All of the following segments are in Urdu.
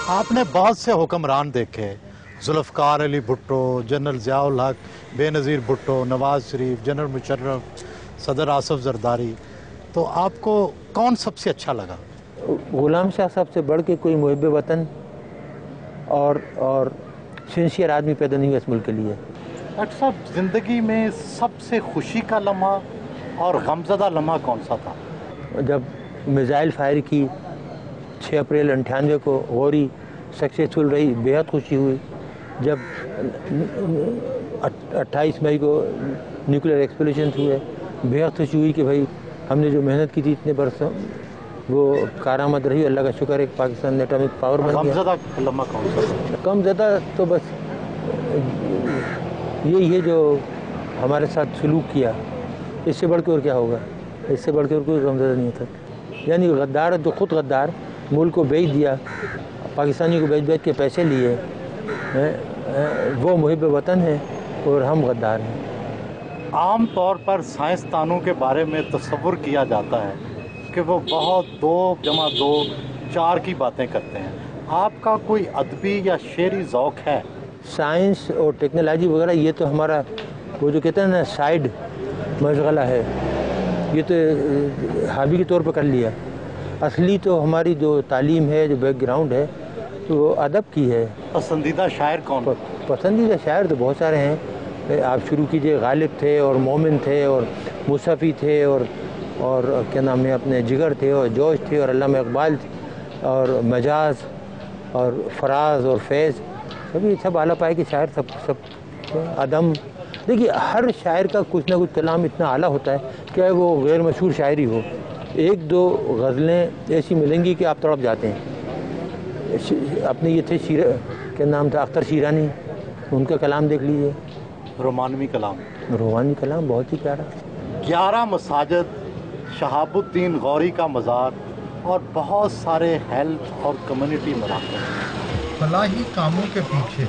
آپ نے بہت سے حکمران دیکھے، ذوالفقار علی بھٹو، جنرل ضیاء الحق، بے نظیر بھٹو، نواز شریف، جنرل مشرف، صدر آصف زرداری، تو آپ کو کون سب سے اچھا لگا؟ غلام شاہ صاحب سے بڑھ کے کوئی محب وطن اور سنسیئر آدمی پیدا نہیں ہوا اس ملک کے لیے۔ ڈاکٹر صاحب، زندگی میں سب سے خوشی کا لمحہ اور غمزدہ لمحہ کون سا تھا؟ جب میزائل فائر کی 6 اپریل 98 کو غوری سکسیسفل رہی، بےحد خوشی ہوئی۔ جب 28 مئی کو نیوکلیر ایکسپلوژنس ہوئے، بےحد خوشی ہوئی کہ بھائی ہم نے جو محنت کی تھی اتنے برسوں وہ کارآمد رہی۔ اللہ کا شکر ہے کہ پاکستان نے ایٹمک پاور بن گیا۔ غمزدہ لمحہ کون سا تھا؟ کم زیادہ تو بس یہی ہے جو ہمارے ساتھ سلوک کیا، اس سے بڑھ کے اور کیا ہوگا، اس سے بڑھ کے اور کوئی غمزدہ نہیں تھا۔ یعنی غدار جو خود غدار ملک کو بیچ دیا، پاکستانی کو بیچ کے پیسے لیے، وہ محب وطن ہے اور ہم غدار ہیں۔ عام طور پر سائنسدانوں کے بارے میں تصور کیا جاتا ہے کہ وہ بہت 2 + 2 4 کی باتیں کرتے ہیں۔ آپ کا کوئی ادبی یا شعری ذوق ہے؟ سائنس اور ٹیکنالوجی وغیرہ یہ تو ہمارا وہ جو کہتے ہیں نا سائیڈ مشغلہ ہے، یہ تو ہابی کے طور پر کر لیا۔ اصلی تو ہماری جو تعلیم ہے، جو بیک گراؤنڈ ہے، وہ ادب کی ہے۔ پسندیدہ شاعر کون؟ پسندیدہ شاعر تو بہت سارے ہیں، آپ شروع کیجئے۔ غالب تھے اور مومن تھے اور مصطفی تھے اور کیا نام ہے اپنے جگر تھے اور جوش تھے اور علامہ اقبال تھے اور مجاز اور فراز اور فیض، سب اعلیٰ پائے کے شاعر، سب عدم۔ دیکھیے ہر شاعر کا کچھ نہ کچھ کلام اتنا اعلیٰ ہوتا ہے کہ وہ غیر مشہور شاعری ہو، 1-2 غزلیں ایسی ملیں گی کہ آپ تڑپ جاتے ہیں۔ اپنے یہ تھے کیا نام تھا اختر شیرانی، ان کا کلام دیکھ لیجیے، رومانوی کلام۔ روحانی کلام بہت ہی پیارا۔ 11 مساجد، شہاب الدین غوری کا مزار اور بہت سارے ہیلتھ اور کمیونٹی مراکز۔ فلاحی کاموں کے پیچھے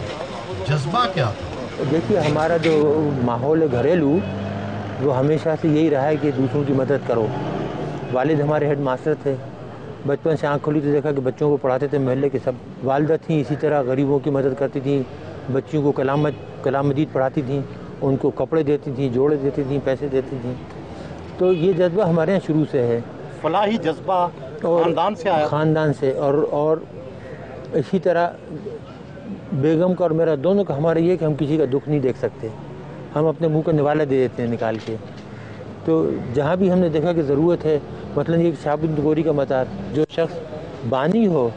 جذبہ کیا تھا؟ دیکھیے ہمارا جو ماحول ہے گھریلو، وہ ہمیشہ سے یہی رہا ہے کہ دوسروں کی مدد کرو۔ والد ہمارے ہیڈ ماسٹر تھے، بچپن سے آنکھ کھلی تو دیکھا کہ بچوں کو پڑھاتے تھے محلے کے سب۔ والدہ تھیں اسی طرح غریبوں کی مدد کرتی تھیں، بچیوں کو کلام مجید پڑھاتی تھیں، ان کو کپڑے دیتی تھیں، جوڑے دیتی تھیں، پیسے دیتی تھیں۔ تو یہ جذبہ ہمارے یہاں شروع سے ہے، فلاحی جذبہ خاندان سے آیا؟ خاندان سے۔ اور اسی طرح بیگم کا اور میرا دونوں کا ہمارا یہ کہ ہم کسی کا دکھ نہیں دیکھ سکتے، ہم اپنے منہ کا نوالا دے دیتے ہیں نکال کے۔ تو جہاں بھی ہم نے دیکھا کہ ضرورت ہے، مثلا یہ شہاب الدین غوری کا مزار، جو شخص بانی ہو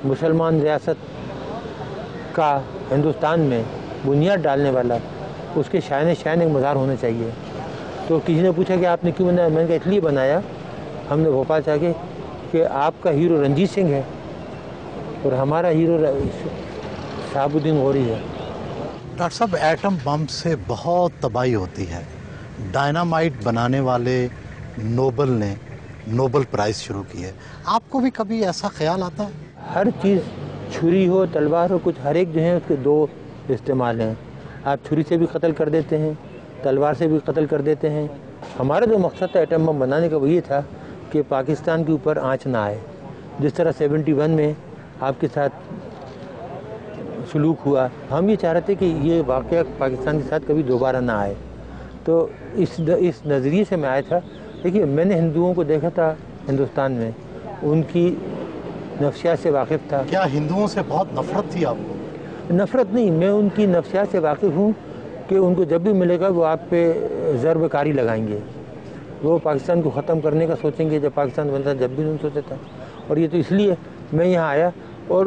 مسلمان ریاست کا ہندوستان میں بنیاد ڈالنے والا، اس کے شائن ایک مزار ہونا چاہیے۔ تو کسی نے پوچھا کہ آپ نے کیوں بنایا؟ میں نے کہا اس لیے بنایا، ہم نے بھوپال سے آگے کہ آپ کا ہیرو رنجیت سنگھ ہے اور ہمارا ہیرو شہاب الدین غوری ہے۔ ڈاکٹر صاحب، ایٹم بم سے بہت تباہی ہوتی ہے، ڈائنامائٹ بنانے والے نوبل نے نوبل پرائز شروع کی ہے، آپ کو بھی کبھی ایسا خیال آتا ہے؟ ہر چیز، چھری ہو تلوار ہو، کچھ ہر ایک جو ہے اس کے 2 استعمال ہیں۔ آپ چھری سے بھی قتل کر دیتے ہیں، تلوار سے بھی قتل کر دیتے ہیں۔ ہمارا جو مقصد تھا ایٹم بم بنانے کا وہ یہ تھا کہ پاکستان کے اوپر آنچ نہ آئے، جس طرح 71 میں آپ کے ساتھ سلوک ہوا، ہم یہ چاہ رہے تھے کہ یہ واقعہ پاکستان کے ساتھ کبھی دوبارہ نہ آئے۔ تو اس نظریے سے میں آیا تھا۔ دیکھیے میں نے ہندوؤں کو دیکھا تھا ہندوستان میں، ان کی نفسیات سے واقف تھا۔ کیا ہندوؤں سے بہت نفرت تھی آپ کو؟ نفرت نہیں، میں ان کی نفسیات سے واقف ہوں کہ ان کو جب بھی ملے گا وہ آپ پہ ضرب کاری لگائیں گے، وہ پاکستان کو ختم کرنے کا سوچیں گے۔ جب پاکستان بنتا جب بھی نہیں سوچا تھا، اور یہ تو اس لیے میں یہاں آیا۔ اور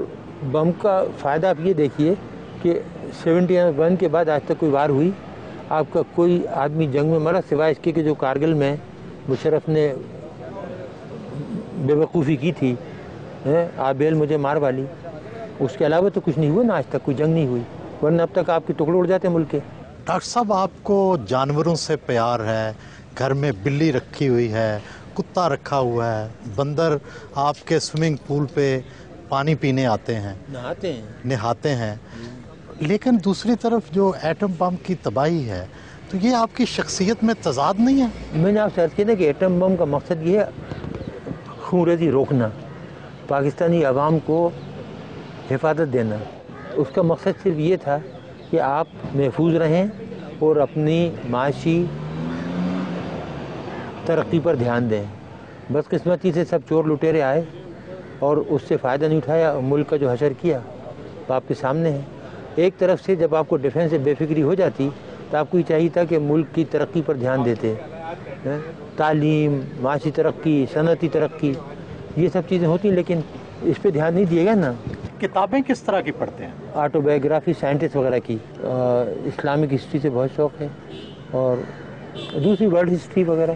بم کا فائدہ آپ یہ دیکھیے کہ 71 کے بعد آج تک کوئی وار ہوئی، آپ کا کوئی آدمی جنگ میں مرا سوائے اس کے کہ جو کارگل میں مشرف نے بے وقوفی کی تھی، آبیل مجھے مار والی، اس کے علاوہ تو کچھ نہیں ہوا نا، آج تک کوئی جنگ نہیں ہوئی، ورنہ اب تک آپ کے ٹکڑے اڑ جاتے ملک کے۔ ڈاکٹر صاحب، آپ کو جانوروں سے پیار ہے، گھر میں بلی رکھی ہوئی ہے، کتا رکھا ہوا ہے، بندر آپ کے سوئمنگ پول پہ پانی پینے آتے ہیں، نہاتے ہیں، لیکن دوسری طرف جو ایٹم بم کی تباہی ہے تو یہ آپ کی شخصیت میں تضاد نہیں ہے؟ میں نے آپ سے عرض کیا کہ ایٹم بم کا مقصد یہ ہے خونریزی روکنا، پاکستانی عوام کو حفاظت دینا، اس کا مقصد صرف یہ تھا کہ آپ محفوظ رہیں اور اپنی معاشی ترقی پر دھیان دیں۔ بدقسمتی سے سب چور لٹیرے آئے اور اس سے فائدہ نہیں اٹھایا، ملک کا جو حشر کیا وہ آپ کے سامنے ہے۔ ایک طرف سے جب آپ کو ڈیفنس سے بے فکری ہو جاتی تو آپ کو یہ چاہیے تھا کہ ملک کی ترقی پر دھیان دیتے، تعلیم، معاشی ترقی، صنعتی ترقی، یہ سب چیزیں ہوتی ہیں، لیکن اس پہ دھیان نہیں دیے گا نا۔ کتابیں کس طرح کی پڑھتے ہیں؟ آٹو بایوگرافی سائنٹسٹ وغیرہ کی، اسلامک ہسٹری سے بہت شوق ہے، اور دوسری ورلڈ ہسٹری وغیرہ۔